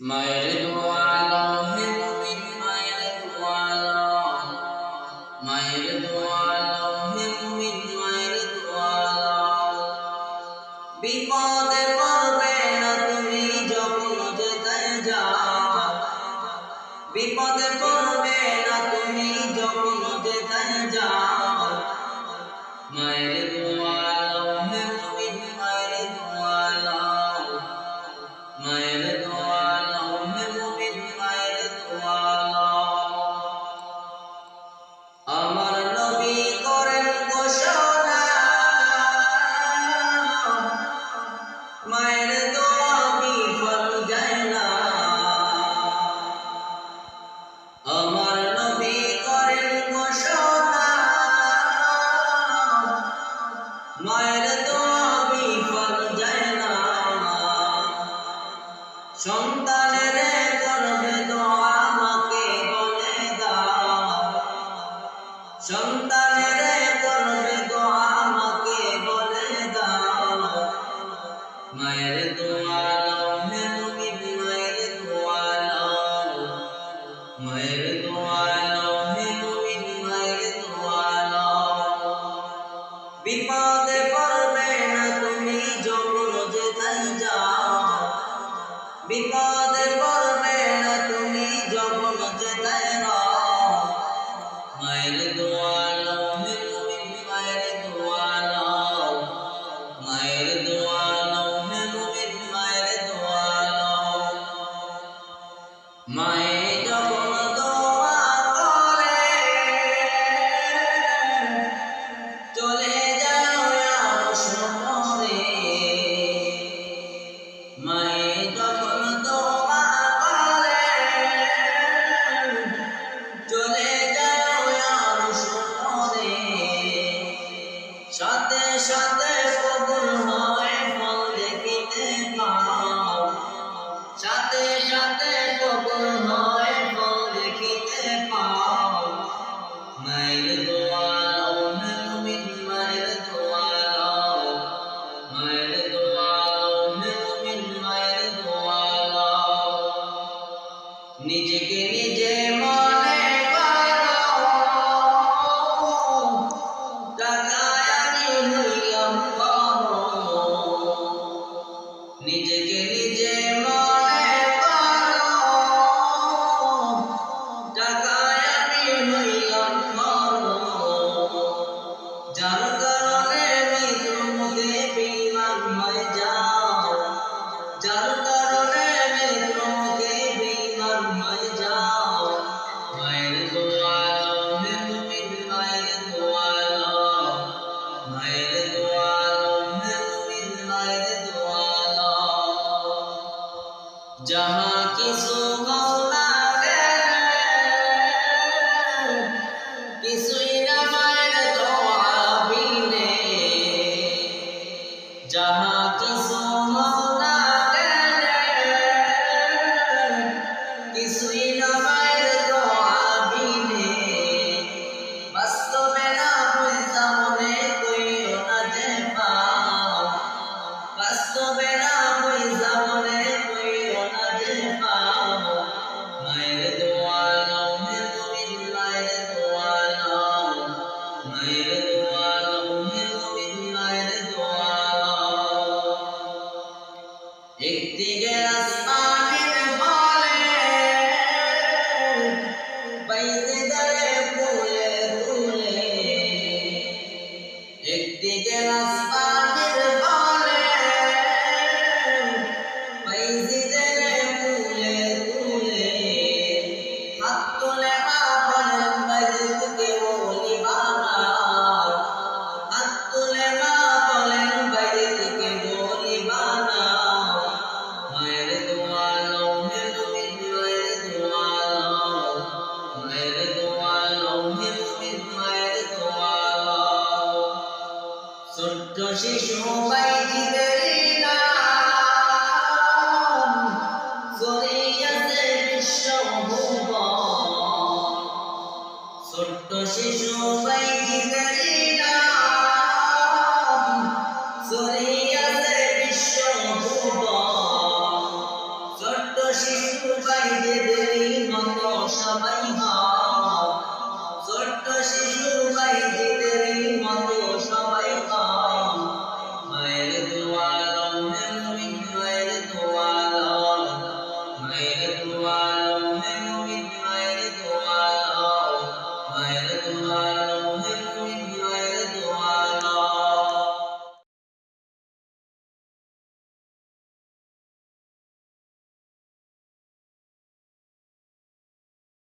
মায়ের দোয়া নাও হে মুমিন, মায়ের দোয়া নাও, মায়ের দোয়া নাও হে মুমিন, মায়ের দোয়া নাও। বিপদে পড়বে না তুমি যখন যেথায় যাও, বিপদে পড়বে না তুমি যখন যেথায় যাও। মায়ের দোয়া নাও হে মুমিন, মায়ের দোয়া নাও, মায়ের দোয়া নাও হে মুমিন, মায়ের দোয়া নাও। আমার নবী করেন ঘোষণা, মায়ের দোয়া বিফল যায় না। আমার নবী করেন ঘোষণা, মায়ের দোয়া বিফল যায় না। সন্তানের করবে দোয়া মাকে বলে দাও, সন্তানের করবে দোয়া মাকে বলে দাও। মায়ের দোয়া নাও হে মুমিন, মায়ের দোয়া নাও, মায়ের দোয়া নাও হে মুমিন, মায়ের দোয়া নাও। বিপদে পড়বে না তুমি যখন যেথায় যাও, বিপদে পড়বে না তুমি যখন যেথায় যাও। মায়ের দোয়া নাও হে মুমিন, মায়ের দোয়া নাও, মায়ের দোয়া নাও হে মুমিন, মায়ের দোয়া নাও। মায়ে যখন দোয়া করে চলে যাও আরশ পারে, মায়ে যখন দোয়া করে চলে যাও আরশ পারে। সাথে সাথে কবুল হয় ফল দেখিতে পাও, সাথে সাথে কবুল হয় ফল দেখিতে পাও। মায়ের দোয়া নাও হে মুমিন, মায়ের দোয়া নাও, মায়ের দোয়া নাও হে মুমিন, মায়ের দোয়া নাও। নিজেকে নিজে মনে করো টাকায় আমি হইলাম বড়, নিজেকে নিজে মনে করো টাকায় আমি হইলাম বড়। যার কারণে মৃত্যু মুখে বিমান হয়ে যাও, যার কারণে মৃত্যু মুখে বিমান হয়ে যাও। মায়ের দোয়া নাও হে মুমিন, মায়ের দোয়া নাও, মায়ের দোয়া নাও হে মুমিন, মায়ের দোয়া নাও। যাহা কিছু মাওলা দেন কিছুই না মায়ের দোয়া বিনে, যাহা কিছু মাওলা দেন কিছুই না মায়ের দোয়া বিনে। বাস্তবে না বুঝা মনে কইও না যে পাও, বাস্তবে না বুঝা মনে কইও না যে পাও। মায়ের দোয়া নাও হে মুমিন, মায়ের দোয়া নাও, মায়ের দোয়া নাও হে মুমিন, মায়ের দোয়া নাও। একদিকে আসমানের বলে বাইতে দাঁড়ে ফুলে ফুলে, একদিকে আসমানের বলে বাইতে দাঁড়ে ফুলে ফুলে। হাত তুলে মা বলেন বাইরে থেকে ওলি বানাও, হাত তুলে মা বলেন বাইরে থেকে ওলি বানাও। মায়ের দোয়া নাও হে মুমিন, মায়ের দোয়া নাও, মায়ের দোয়া নাও হে মুমিন, মায়ের দোয়া নাও। ছোট্ট শিশু বাইজিদের নাম ছড়িয়েছে বিশ্ব ভুবন, ছোট্ট শিশু বাইজিদেরই মতো সবাই হও, ছোট্ট শিশু বাইজিদেরই মতো